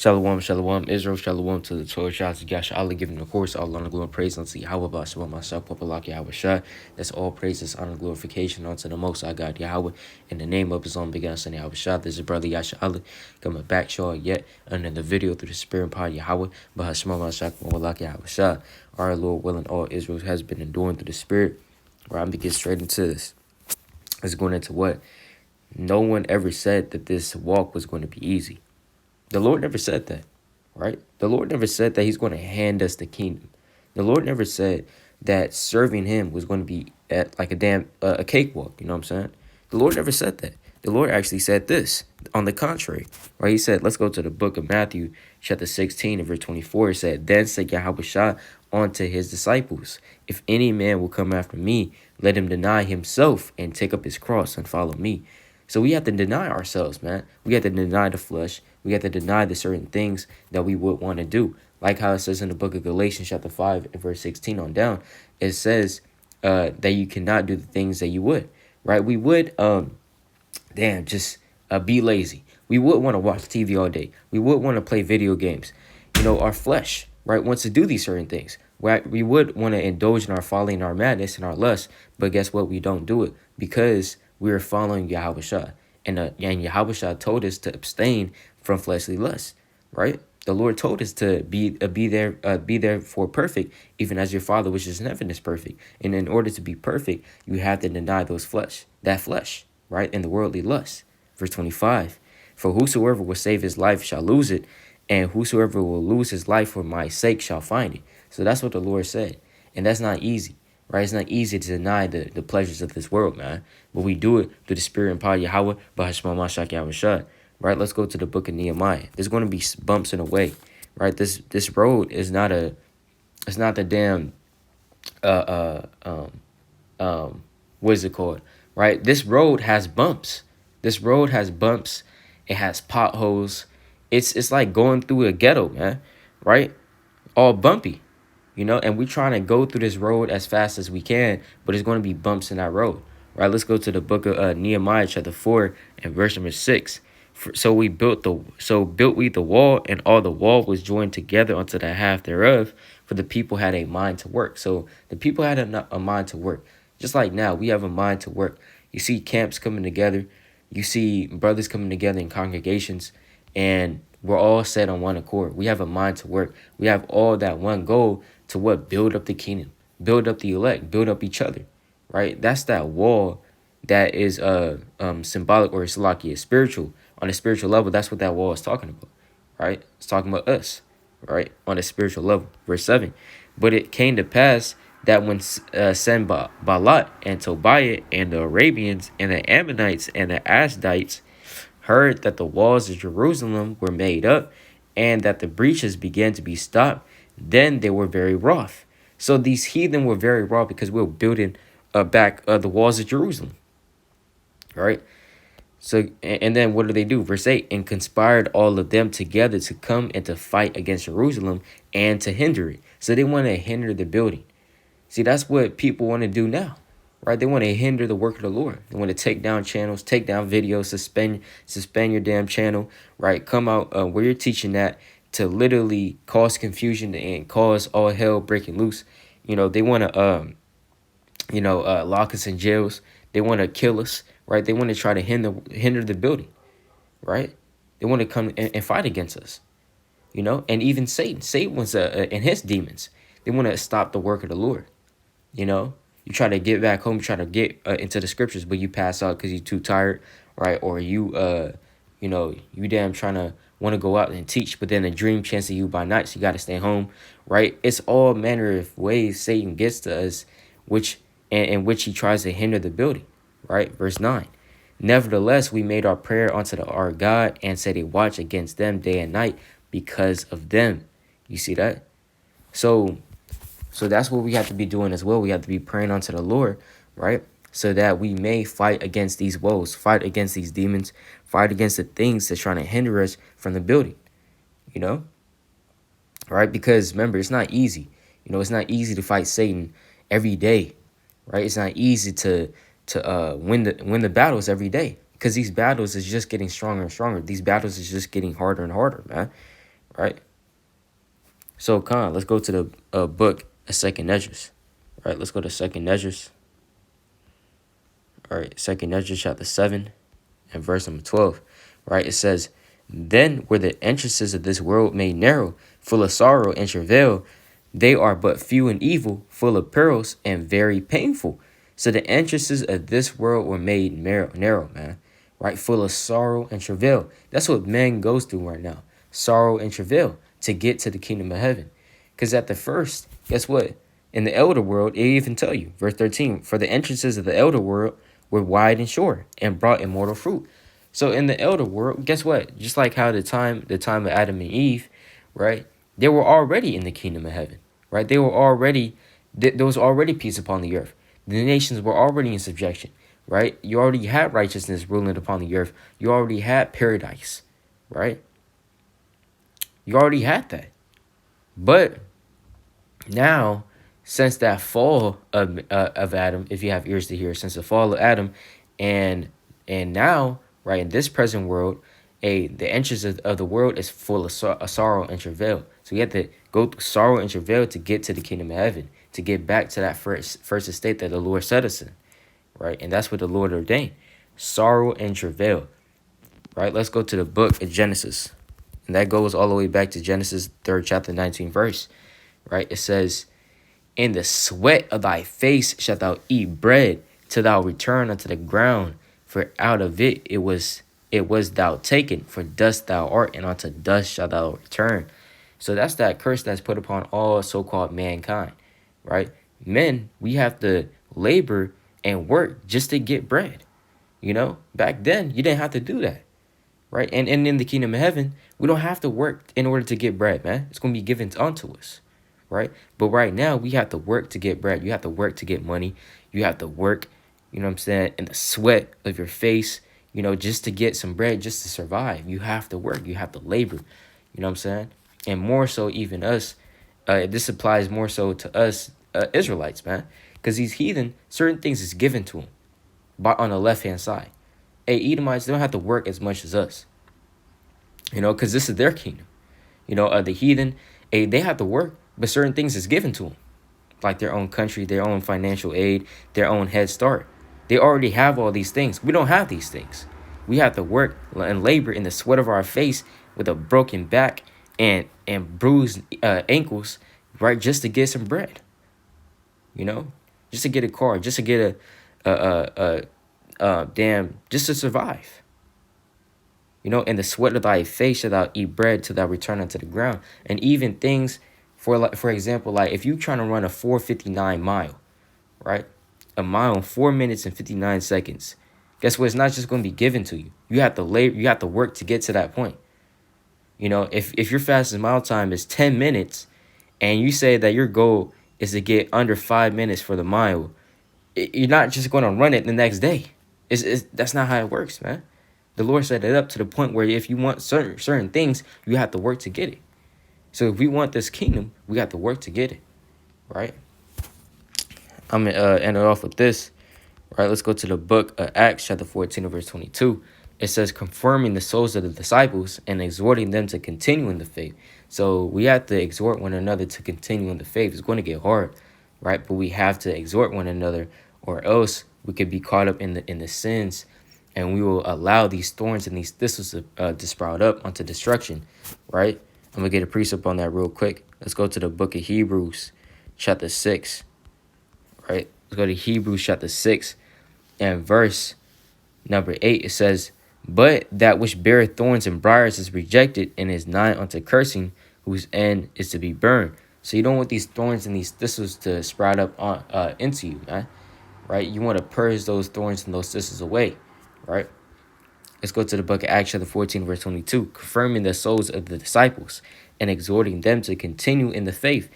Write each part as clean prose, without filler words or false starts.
Shalom, shalom, Israel, shalom to the Torah, shout to Yasharala, giving of course all honor, glory, and praise unto Yahweh, Shabbat myself, Papalaki Yahweh Shah. That's all praises, honor, glorification unto the Most High God Yahweh. In the name of His own begotten Son Yahweh Shah, this is brother Yasharala coming back, showing yet another video through the Spirit and power of Yahweh, Bahashma myself, Papalaki Yahweh Shah. Our Lord willing, all Israel has been enduring through the Spirit. Right, I'm gonna get straight into this. It's going into what? No one ever said that this walk was going to be easy. The Lord never said that, right? The Lord never said that He's going to hand us the kingdom. The Lord never said that serving Him was going to be at like a cakewalk. You know what I'm saying? The Lord never said that. The Lord actually said this. On the contrary, right? He said, let's go to the book of Matthew, chapter 16, and verse 24. It said, then said Yahweh Shah unto His disciples, if any man will come after me, let him deny himself and take up his cross and follow me. So we have to deny ourselves, man. We have to deny the flesh. We have to deny the certain things that we would want to do. Like how it says in the book of Galatians chapter 5 and verse 16 on down. It says that you cannot do the things that you would, right? We would, just be lazy. We would want to watch TV all day. We would want to play video games. You know, our flesh, right, wants to do these certain things. Right? We would want to indulge in our folly and our madness and our lust. But guess what? We don't do it because we are following Yahweh Shah. And Yahweh Shah told us to abstain from fleshly lusts, right? The Lord told us to be there for perfect, even as your Father which is in heaven is perfect. And in order to be perfect, you have to deny that flesh, right? And the worldly lust. Verse 25, for whosoever will save his life shall lose it, and whosoever will lose his life for my sake shall find it. So that's what the Lord said. And that's not easy. Right? It's not easy to deny the pleasures of this world, man. But we do it through the Spirit and power of Yahweh, Bahashma Mashak Yahweh Shah. Right? Let's go to the book of Nehemiah. There's going to be bumps in the way. Right? This road is not it's not the damn what is it called? Right? This road has bumps. This road has bumps. It has potholes. It's like going through a ghetto, man. Right? All bumpy. You know, and we're trying to go through this road as fast as we can, but it's going to be bumps in that road, right? Let's go to the book of Nehemiah, chapter 4, and verse number 6. So built we the wall, and all the wall was joined together unto the half thereof, for the people had a mind to work. So the people had a mind to work. Just like now, we have a mind to work. You see camps coming together. You see brothers coming together in congregations, and we're all set on one accord. We have a mind to work. We have all that one goal to what? Build up the kingdom, build up the elect, build up each other, right? That's that wall that is symbolic or is spiritual. On a spiritual level, that's what that wall is talking about, right? It's talking about us, right? On a spiritual level. Verse 7. But it came to pass that when Sanballat and Tobiah and the Arabians and the Ammonites and the Asdites heard that the walls of Jerusalem were made up and that the breaches began to be stopped, then they were very wroth. So these heathen were very wroth because we were building back the walls of Jerusalem. All right. So, and then what do? Verse 8, and conspired all of them together to come and to fight against Jerusalem and to hinder it. So they want to hinder the building. See, that's what people want to do now, right? They want to hinder the work of the Lord. They want to take down channels, take down videos, suspend your damn channel, right? Come out where you're teaching that to literally cause confusion and cause all hell breaking loose. You know, they want to, lock us in jails. They want to kill us, right? They want to try to hinder the building, right? They want to come and fight against us, you know? And even Satan was and his demons. They want to stop the work of the Lord, you know? You try to get back home, try to get into the scriptures, but you pass out because you're too tired, right? Or you damn trying to want to go out and teach, but then a dream chances you by night, so you got to stay home, right? It's all manner of ways Satan gets to us, in which he tries to hinder the building, right? Verse 9. Nevertheless, we made our prayer unto our God and set a watch against them day and night because of them. You see that? So that's what we have to be doing as well. We have to be praying unto the Lord, right? So that we may fight against these woes, fight against these demons, fight against the things that's trying to hinder us from the building, you know? Right? Because remember, it's not easy. You know, it's not easy to fight Satan every day, right? It's not easy to win the battles every day because these battles is just getting stronger and stronger. These battles is just getting harder and harder, man. right? So, Khan, let's go to the book of Second Esdras, right? Let's go to Second Esdras. All right, Second Esdras chapter 7 and verse number 12, right? It says, "Then were the entrances of this world made narrow, full of sorrow and travail. They are but few and evil, full of perils and very painful." So the entrances of this world were made narrow, man, right? Full of sorrow and travail. That's what man goes through right now. Sorrow and travail to get to the kingdom of heaven. Because at the first, guess what? In the elder world, it even tell you, verse 13, "For the entrances of the elder world were wide and sure, and brought immortal fruit." So in the elder world, guess what? Just like how the time of Adam and Eve, right? They were already in the kingdom of heaven, right? They were already there was already peace upon the earth. The nations were already in subjection, right? You already had righteousness ruling upon the earth. You already had paradise, right? You already had that. But now, since that fall of Adam, if you have ears to hear, since the fall of Adam, and now, right, in this present world, the entrance of the world is full of sorrow and travail. So you have to go through sorrow and travail to get to the kingdom of heaven, to get back to that first estate that the Lord set us in, right? And that's what the Lord ordained, sorrow and travail, right? Let's go to the book of Genesis, and that goes all the way back to Genesis 3rd chapter 19th verse, right? It says, "In the sweat of thy face shalt thou eat bread, till thou return unto the ground. For out of it was thou taken. For dust thou art, and unto dust shalt thou return." So that's that curse that's put upon all so-called mankind, right? Men, we have to labor and work just to get bread. Back then, you didn't have to do that, right? And in the kingdom of heaven, we don't have to work in order to get bread, man. It's going to be given unto us, right? But right now, we have to work to get bread. You have to work to get money. You have to work, what I'm saying, in the sweat of your face, just to get some bread, just to survive. You have to work. You have to labor, what I'm saying? And more so even us, this applies more so to us Israelites, man. Because these heathen, certain things is given to them on the left-hand side. Hey, Edomites, they don't have to work as much as us, because this is their kingdom. The heathen, they have to work, but certain things is given to them, like their own country, their own financial aid, their own head start. They already have all these things. We don't have these things. We have to work and labor in the sweat of our face with a broken back and bruised ankles, right, just to get some bread. Just to get a car, just to get just to survive. In the sweat of thy face shalt thou eat bread till thou return unto the ground. And even things, for example, like if you're trying to run a 4:59 mile, right? A mile in 4 minutes and 59 seconds. Guess what? It's not just going to be given to you. You have to labor, you have to work to get to that point. If your fastest mile time is 10 minutes and you say that your goal is to get under 5 minutes for the mile, you're not just going to run it the next day. That's not how it works, man. The Lord set it up to the point where if you want certain things, you have to work to get it. So if we want this kingdom, we have to work to get it, right? I'm going to end it off with this, right? Let's go to the book of Acts, chapter 14, verse 22. It says, "Confirming the souls of the disciples and exhorting them to continue in the faith." So we have to exhort one another to continue in the faith. It's going to get hard, right? But we have to exhort one another, or else we could be caught up in the sins, and we will allow these thorns and these thistles to sprout up unto destruction, right? I'm going to get a precept on that real quick. Let's go to the book of Hebrews, chapter 6, right? Let's go to Hebrews, chapter 6, and verse number 8. It says, "But that which beareth thorns and briars is rejected, and is nigh unto cursing, whose end is to be burned." So you don't want these thorns and these thistles to sprout up into you, man, right? You want to purge those thorns and those thistles away, right? Let's go to the book of Acts, chapter 14, verse 22. "Confirming the souls of the disciples and exhorting them to continue in the faith,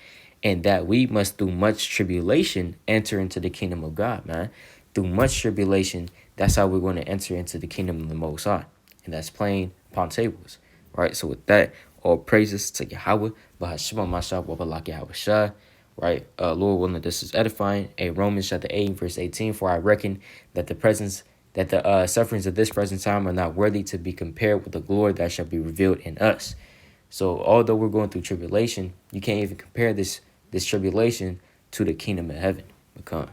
and that we must through much tribulation enter into the kingdom of God," man. Through much tribulation, that's how we're going to enter into the kingdom of the Most High. And that's plain upon tables, right? So with that, all praises to Yahweh, Bahashima Masha, Wabalak Yahweh Shah, right? Lord willing, this is edifying. Romans chapter 8, verse 18. "For I reckon that the sufferings of this present time are not worthy to be compared with the glory that shall be revealed in us." So although we're going through tribulation, you can't even compare this tribulation to the kingdom of heaven. Become.